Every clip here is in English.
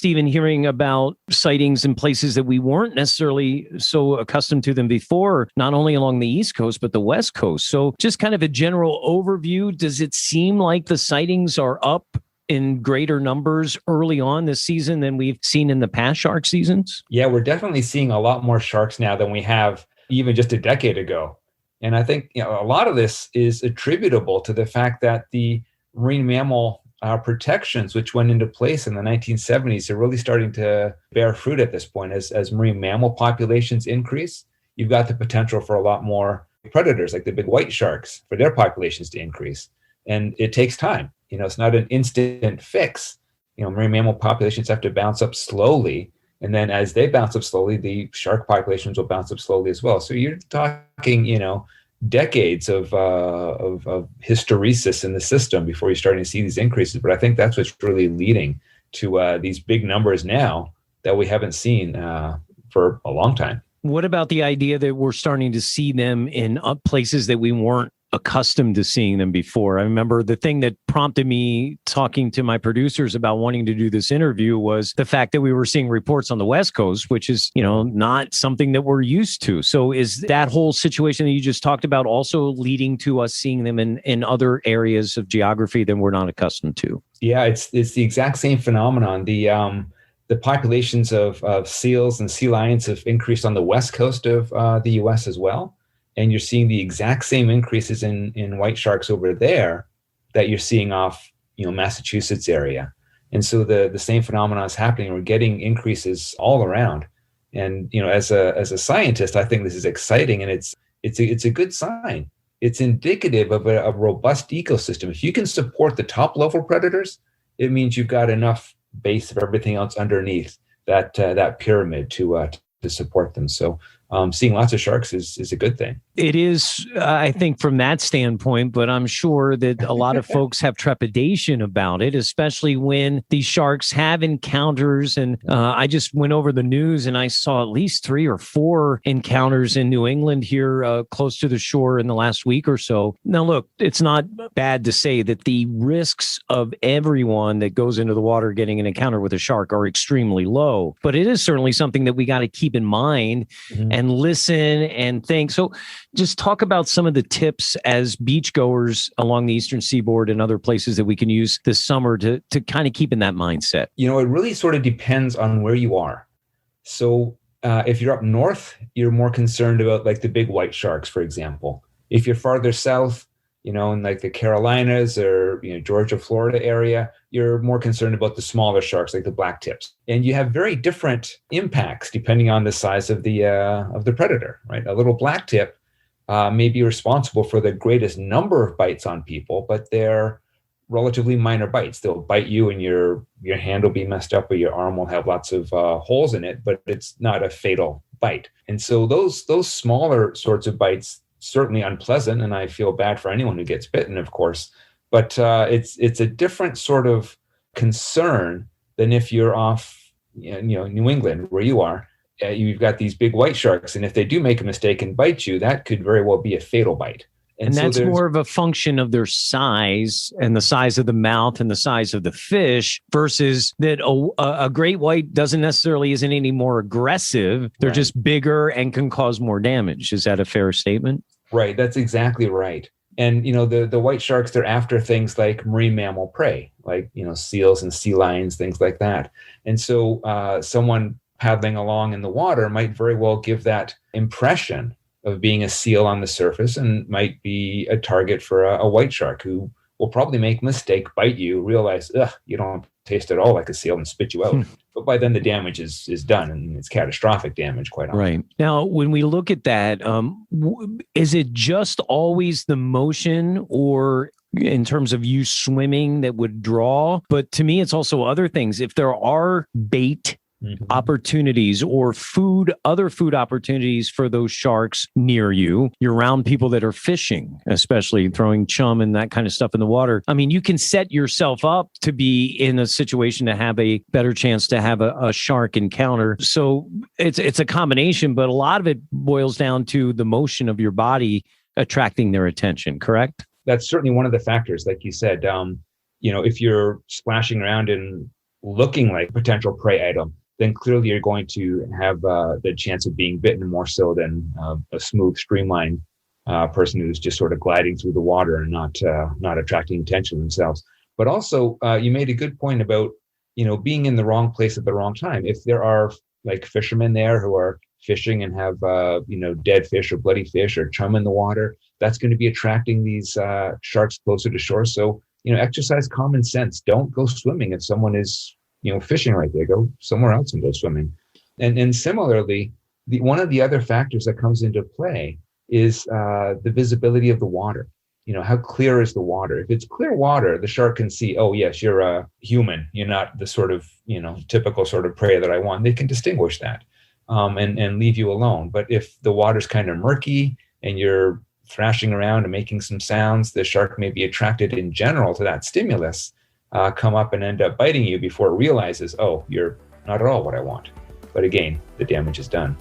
Stephen, hearing about sightings in places that we weren't necessarily so accustomed to them before, not only along the East Coast, but the West Coast. So just kind of a general overview, does it seem like the sightings are up in greater numbers early on this season than we've seen in the past shark seasons? Yeah, we're definitely seeing a lot more sharks now than we have even just a decade ago. And I think a lot of this is attributable to the fact that the marine mammal protections, which went into place in the 1970s, are really starting to bear fruit at this point. As marine mammal populations increase, you've got the potential for a lot more predators, like the big white sharks, for their populations to increase. And it takes time. It's not an instant fix. Marine mammal populations have to bounce up slowly. And then as they bounce up slowly, the shark populations will bounce up slowly as well. So you're talking, decades of hysteresis in the system before you're starting to see these increases. But I think that's what's really leading to these big numbers now that we haven't seen for a long time. What about the idea that we're starting to see them in places that we weren't accustomed to seeing them before? I remember the thing that prompted me talking to my producers about wanting to do this interview was the fact that we were seeing reports on the West Coast, which is, not something that we're used to. So is that whole situation that you just talked about also leading to us seeing them in other areas of geography than we're not accustomed to? Yeah, it's the exact same phenomenon. The populations of seals and sea lions have increased on the West Coast of the U.S. as well. And you're seeing the exact same increases in white sharks over there that you're seeing off, Massachusetts area. And so the same phenomenon is happening. We're getting increases all around. And, as a scientist, I think this is exciting, and it's a good sign. It's indicative of a robust ecosystem. If you can support the top level predators, it means you've got enough base of everything else underneath that pyramid to support them. So seeing lots of sharks is a good thing. It is, I think, from that standpoint, but I'm sure that a lot of folks have trepidation about it, especially when these sharks have encounters. And I just went over the news and I saw at least 3 or 4 encounters in New England here close to the shore in the last week or so. Now, look, it's not bad to say that the risks of everyone that goes into the water getting an encounter with a shark are extremely low, but it is certainly something that we got to keep in mind and listen and think. So just talk about some of the tips as beachgoers along the Eastern Seaboard and other places that we can use this summer to kind of keep in that mindset. It really sort of depends on where you are. So if you're up north, you're more concerned about like the big white sharks, for example. If you're farther south, in like the Carolinas or, Georgia, Florida area, you're more concerned about the smaller sharks like the black tips. And you have very different impacts depending on the size of the predator, right? A little black tip may be responsible for the greatest number of bites on people, but they're relatively minor bites. They'll bite you and your hand will be messed up or your arm will have lots of holes in it, but it's not a fatal bite. And so those smaller sorts of bites, certainly unpleasant, and I feel bad for anyone who gets bitten, of course. But it's a different sort of concern than if you're off, New England, where you are. You've got these big white sharks, and if they do make a mistake and bite you, that could very well be a fatal bite. And so that's more of a function of their size and the size of the mouth and the size of the fish versus that a great white isn't any more aggressive. They're just bigger and can cause more damage. Is that a fair statement? Right. That's exactly right. And, the white sharks, they're after things like marine mammal prey, like, seals and sea lions, things like that. And so someone paddling along in the water might very well give that impression of being a seal on the surface and might be a target for a white shark who will probably make a mistake, bite you, realize, you don't taste at all like a seal and spit you out. But by then the damage is done, and it's catastrophic damage quite often. Right. Now, when we look at that, is it just always the motion or in terms of you swimming that would draw? But to me, it's also other things. If there are bait opportunities or other food opportunities for those sharks near you, you're around people that are fishing, especially throwing chum and that kind of stuff in the water. I mean, you can set yourself up to be in a situation to have a better chance to have a shark encounter. So it's a combination, but a lot of it boils down to the motion of your body attracting their attention, correct? That's certainly one of the factors, like you said. If you're splashing around in looking like a potential prey item, then clearly you're going to have the chance of being bitten more so than a smooth, streamlined person who's just sort of gliding through the water and not attracting attention themselves. But also, you made a good point about, being in the wrong place at the wrong time. If there are like fishermen there who are fishing and have, dead fish or bloody fish or chum in the water, that's going to be attracting these sharks closer to shore. So, exercise common sense. Don't go swimming if someone is, fishing right there. Go somewhere else and go swimming. And similarly, one of the other factors that comes into play is the visibility of the water. How clear is the water? If it's clear water, the shark can see, oh, yes, you're a human. You're not the sort of, typical sort of prey that I want. They can distinguish that and leave you alone. But if the water's kind of murky and you're thrashing around and making some sounds, the shark may be attracted in general to that stimulus, come up and end up biting you before it realizes, oh, you're not at all what I want. But again, the damage is done.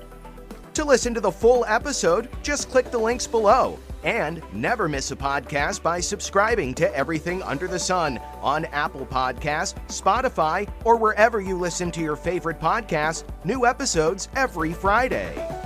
To listen to the full episode, just click the links below. And never miss a podcast by subscribing to Everything Under the Sun on Apple Podcasts, Spotify, or wherever you listen to your favorite podcasts. New episodes every Friday.